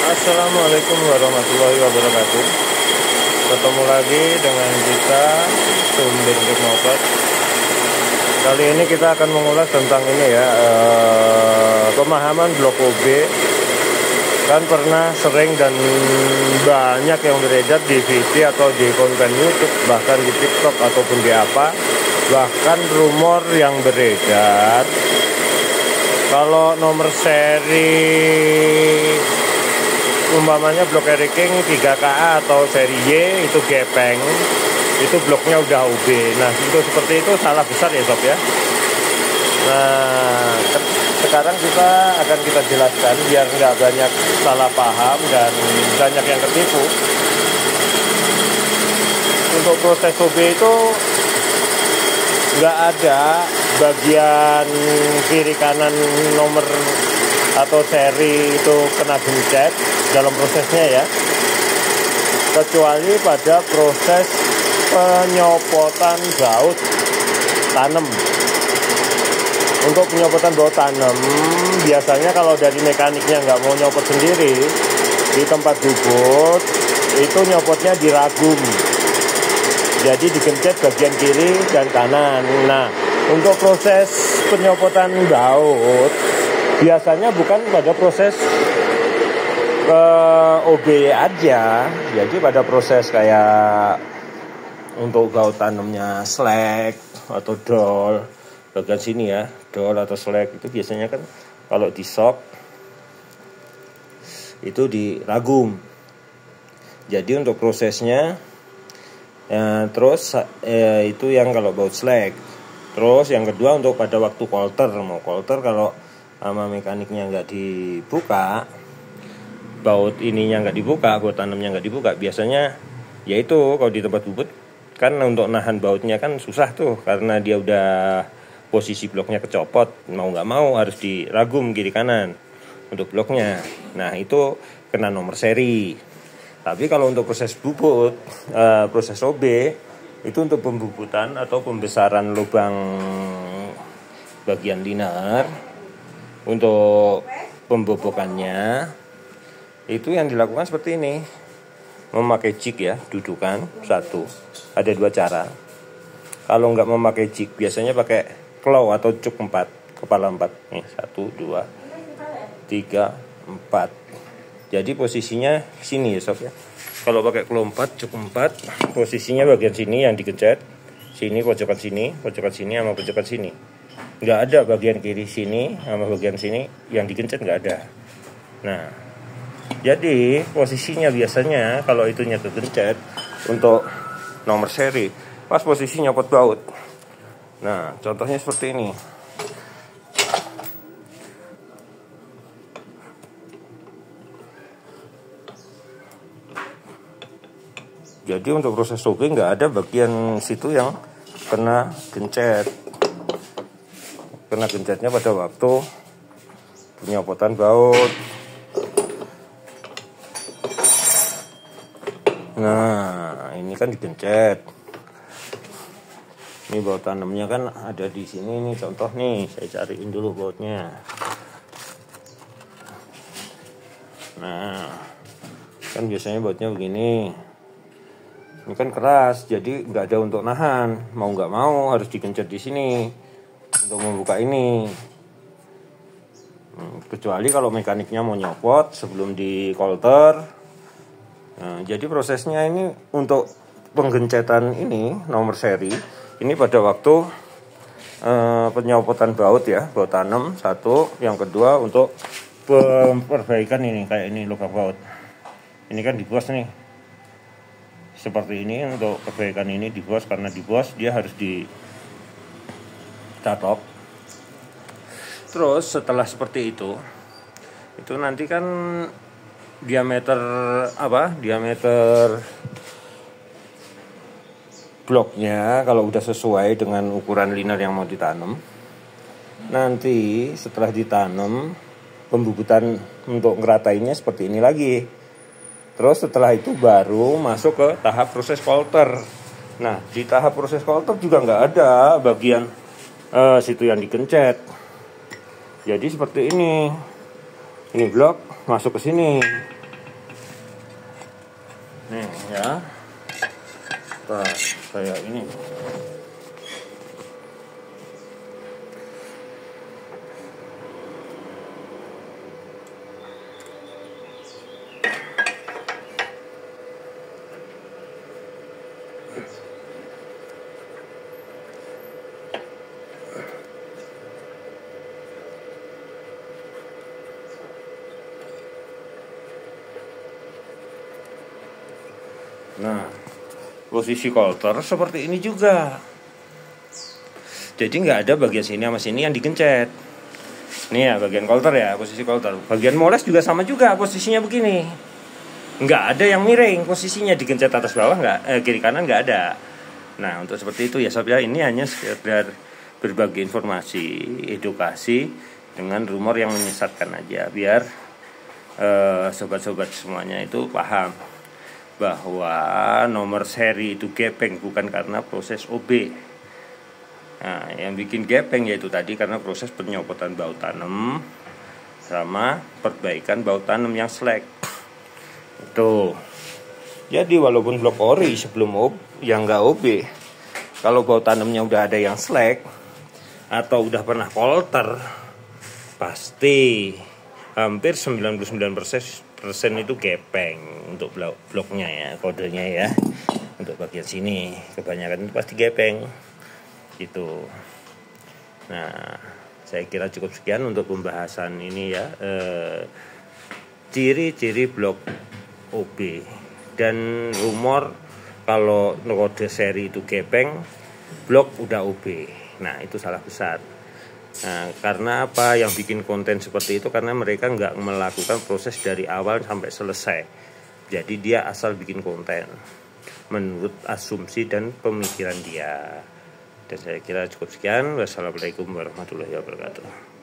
Assalamualaikum warahmatullahi wabarakatuh. Ketemu lagi dengan kita Sumber Motor. Kali ini kita akan mengulas tentang ini ya, pemahaman blok OB. Kan pernah sering dan banyak yang beredar di VT atau di konten YouTube, bahkan di TikTok ataupun di apa, bahkan rumor yang beredar kalau nomor seri umpamanya blok King 3KA atau seri Y itu gepeng, itu bloknya udah UB. Nah, untuk seperti itu salah besar ya sob ya. Nah, sekarang kita jelaskan biar nggak banyak salah paham dan banyak yang ketipu. Untuk proses OB itu nggak ada bagian kiri kanan nomor atau seri itu kena gencet dalam prosesnya ya, kecuali pada proses penyopotan baut tanam. Untuk penyopotan baut tanam biasanya kalau dari mekaniknya nggak mau nyopot sendiri di tempat bubut, itu nyopotnya diragum, jadi digencet bagian kiri dan kanan. Nah, untuk proses penyopotan baut biasanya bukan pada proses OB aja, jadi pada proses kayak untuk baut tanamnya slack atau dol bagian sini ya, dol atau slack itu biasanya kan kalau di shock itu diragum. Jadi untuk prosesnya terus itu yang kalau baut slack. Terus yang kedua untuk pada waktu coulter, mau coulter kalau sama mekaniknya nggak dibuka, baut ininya nggak dibuka, baut tanamnya nggak dibuka, biasanya yaitu kalau di tempat bubut kan untuk nahan bautnya kan susah tuh, karena dia udah posisi bloknya kecopot, mau nggak mau harus diragum kiri kanan untuk bloknya. Nah, itu kena nomor seri. Tapi kalau untuk proses bubut, proses OB itu untuk pembubutan atau pembesaran lubang bagian liner, untuk pembobokannya itu yang dilakukan seperti ini, memakai jig ya, dudukan satu. Ada dua cara. Kalau nggak memakai jig biasanya pakai claw atau cuk 4, kepala 4 nih, 1, 2, 3, 4. Jadi posisinya sini ya sob ya. Kalau pakai claw 4, cuk 4, posisinya bagian sini yang digencet, sini pojokan sini sama pojokan sini. Nggak ada bagian kiri sini sama bagian sini yang digencet, nggak ada. Nah, jadi posisinya biasanya kalau itunya kegencet untuk nomor seri pas posisi nyopot baut. Nah, contohnya seperti ini. Jadi untuk proses OB nggak ada bagian situ yang kena gencet. Kena gencetnya pada waktu penyopotan baut. Nah, ini kan digencet. Ini baut tanamnya kan ada di sini nih, contoh nih, saya cariin dulu bautnya. Nah, kan biasanya bautnya begini. Ini kan keras, jadi nggak ada untuk nahan. Mau nggak mau harus digencet di sini untuk membuka ini. Kecuali kalau mekaniknya mau nyopot sebelum di coulter. Nah, jadi prosesnya ini untuk penggencetan ini nomor seri ini pada waktu penyopotan baut ya, baut tanam satu. Yang kedua untuk perbaikan ini, kayak ini lubang baut. Ini kan dibos nih. Seperti ini untuk perbaikan ini dibos, karena dibos dia harus dicatok. Terus setelah seperti itu nanti kan diameter bloknya kalau udah sesuai dengan ukuran liner yang mau ditanam. Nanti setelah ditanam, pembubutan untuk ngeratainya seperti ini lagi. Terus setelah itu baru masuk ke tahap proses coulter. Nah, di tahap proses coulter juga nggak ada bagian situ yang dikencet. Jadi seperti ini. Ini blok masuk ke sini. ya. Kayak ini. Nah, posisi coulter seperti ini juga. Jadi nggak ada bagian sini sama sini yang digencet. Nih ya bagian coulter ya, posisi coulter. Bagian moles juga sama juga, posisinya begini. Nggak ada yang miring, posisinya digencet atas bawah nggak, kiri kanan nggak ada. Nah untuk seperti itu ya sob ya, ini hanya sekedar berbagi informasi, edukasi dengan rumor yang menyesatkan aja, biar sobat-sobat semuanya itu paham bahwa nomor seri itu gepeng bukan karena proses OB. Nah, yang bikin gepeng yaitu tadi karena proses penyopotan baut tanam sama perbaikan baut tanam yang slack. Tuh. Jadi walaupun blok ori sebelum yang nggak OB, kalau baut tanamnya udah ada yang slack atau udah pernah coulter, pasti hampir 99% itu gepeng untuk bloknya ya, kodenya ya. Untuk bagian sini kebanyakan itu pasti gepeng gitu. Nah saya kira cukup sekian untuk pembahasan ini ya, ciri-ciri blok OB dan rumor kalau kode seri itu gepeng, blok udah OB. Nah itu salah besar. Nah, karena apa yang bikin konten seperti itu? Karena mereka nggak melakukan proses dari awal sampai selesai. Jadi dia asal bikin konten menurut asumsi dan pemikiran dia. Dan saya kira cukup sekian. Wassalamualaikum warahmatullahi wabarakatuh.